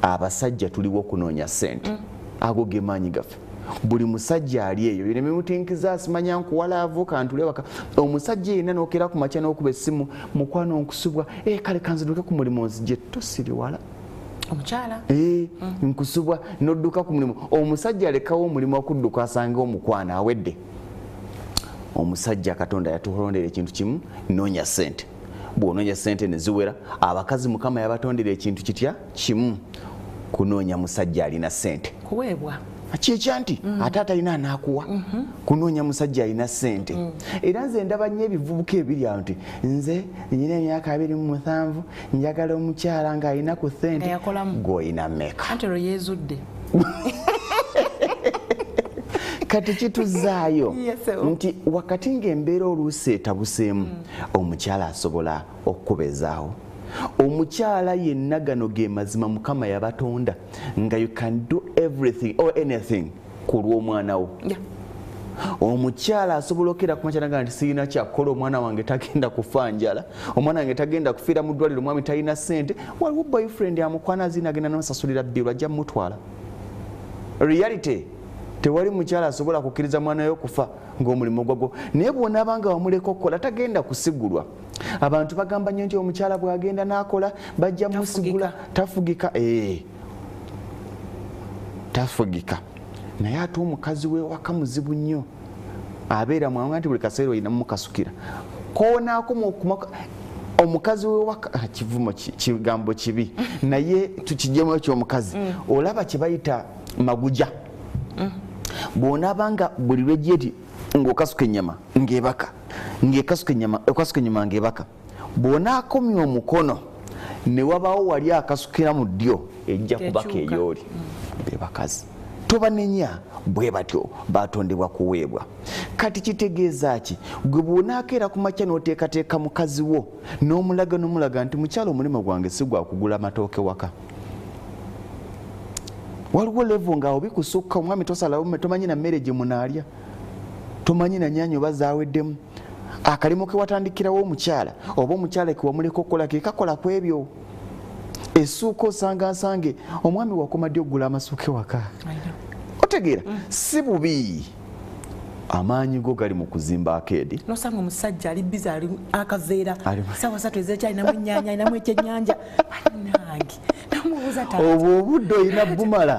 abasajja tuliwo okunoonya ssente ago ge maanyi gaffe buli musajja ali eyo bireme mutinkiza asimanya nkuwala avuka ntule waka omusajja yenna n'okera ku makya n'okuba essimu mukwano nkusubwa kale kanziduke ku mulimu nzije tosiri wala omukyala nkusubwa n'odduka ku mulimu omusajja alekawo omulimu okudduka asanga omukwana awedde omusajja Katonda yatulondera ekintu kimu noonya ssente bw'onoonya ssente ne ziwera abakazi Mukama yabatondera ekintu kitya kimu kunoonya musajja alina ssente kuweebwa kyekya nti ate atalina anaakuwa kunoonya musajja alina ssente era nze ndaba nnyo ebivubuka ebiri awo nti nze nyina emyaka 27 njagala omukyala ng'alina ku ssente gw'olina mmeka anti olwo yeezudde kati kituzaayo nti wakati ng'embeera oluusi etabuseemu omukyala asobola okukubezaawo omukyala yenna gano ge mazima Mukama yabatonda nga you can do everything or anything ku lw'omwana wo omukyala asobola okera ku makyala nti sirina kyakukola omwana wange tagenda kufa njala omwana wange tagenda kufiira mu ddwaliro omwami talina ssente waliwo boyfriend amukwana azina agenda n'omusasulira bbiru ajja mutwala reality tewali mukyala asobola kukkiriza mwana yo kufa ng'omulimu gwagwo naye bw'onaabanga wamuleka okukola tagenda kusigulwa abantu bagamba nnyo nti omukyala bw'agenda n'akola bajja musigula tafugika tafugika naye ate omukazi w'ewaka muzibu nnyo abeera mwangu nti buli kaseera olina mukasukira koonaako omukazi w'ewaka kivumo kigambo kibi naye tukijjemu ekyomukazi olaba kye bayita maguja bw'onaabanga buli lwejjeti ng'okasuka ennyama ng'ebaka ng'ekasuka ennyama ng'ebaka bw'onaakomya omukono ne wabaawo wali akasukira mu ddyo ejja kubaka eyooli be bakazi tobanenya bwe batyo batondebwa kuweebwa kati kitegeeza ki gwe bw'onaakeera ku makya n'oteekateeka mukazi wo n'omulaga nti mukyala omulimu gwange si gwa kugula matooke waka waliwo levo ngaawo bikusukka omwami tosalawo tomanyi na mmere gye munaalya tomanyi na nyaanyo oba zaaweddemu akalimu ke watandikirawo omukyala oba omukyala ke wamuleka okukola ke kakola ku ebyo essuuka osanga nsange omwami wakoma ddi okugula amasuuka ewaka otegeera si bubi amaanyi go gali mu kuzimba akeedi nosanga omusajja ali bizi ali akaveera sawa 3 ezekyalinamu ennyaanya alinamu ekyennyanja nange namubuuza obwo obudde olina bumala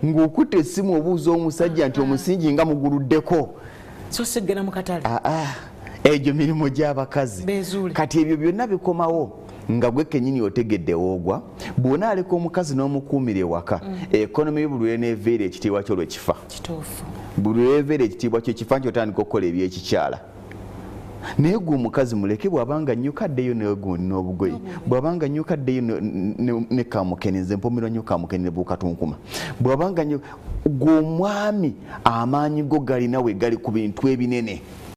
ng'okutte essimu obuuza omusajja nti omusingi nga muguluddeko so segena mu katale egyo mirimu gy'abakazi kati ebyo byonna bikomawo nga gwe kennyini otegedde woogwa bw'onaaleka omukazi n'omukuumira ewaka ekonomi y'obulwire n'eveera ekitiibwa kyo lwekifa buli lweveera ekitiibwa kyo kifa nti otandika okukola ebyekikyala naye gwe omukazi muleke bw'abanga nnyuka addeyo negundi n'obugoye bw'abanga nnyuka addeyo ne kamukene nze mpomerwa nnyo kamukene ne buukatunkuma bw'abanga gwe omwami amaanyi go galina we gali ku bintu ebinene